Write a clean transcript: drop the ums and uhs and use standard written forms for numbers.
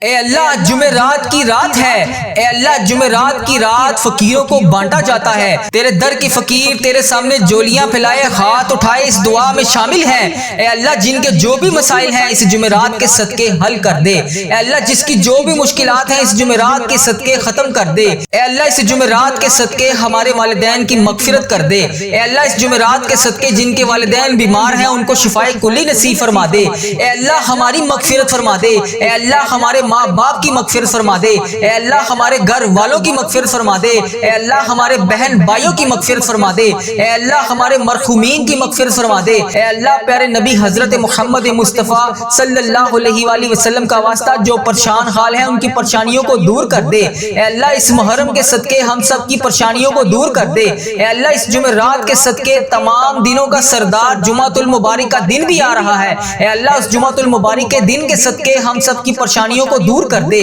اے اللہ جمعرات کی رات ہے، اے اللہ جمعرات کی رات فقیروں کو بانٹا جاتا ہے۔ تیرے در کی فقیر تیرے سامنے جولیاں پھیلائے ہاتھ اٹھائے اس دعا میں شامل ہیں۔ اے اللہ جن کے جو بھی مسائل ہیں اس جمعرات کے صدقے حل کر دے۔ اے اللہ جس کی جو بھی مشکلات ہیں اس جمعرات کے صدقے ختم کر دے۔ اے اللہ اس جمعرات کے صدقے ہمارے والدین کی مغفرت کر دے۔ اے اللہ اس جمعرات کے صدقے جن کے والدین بیمار ہیں ان کو شفائے کلی نصیب فرما دے۔ اے اللہ ہماری مغفرت فرما دے۔ اے اللہ ہمارے ماں باپ کی مغفرت فرما دے۔ اے اللہ ہمارے گھر والوں کی مغفرت فرما دے۔ اے اللہ ہمارے بہن بھائیوں کی مغفرت فرما دے۔ اے اللہ ہمارے مرحومین کی مغفرت فرما دے۔ اے اللہ پیارے نبی حضرت محمد مصطفیٰ صلی اللہ علیہ وآلہ وسلم کا واسطہ جو پریشان حال ہیں ان کی پریشانیوں کو دور کر دے۔ اے اللہ اس محرم کے صدقے ہم سب کی پریشانیوں کو دور کر دے۔ اے اللہ اس جمعرات کے صدقے تمام دنوں کا سردار جمعۃ المبارک کا دن بھی آ رہا ہے۔ اے اللہ اس جمعۃ المبارک کے دن کے صدقے ہم سب کی پریشانیوں کو دور کر دے۔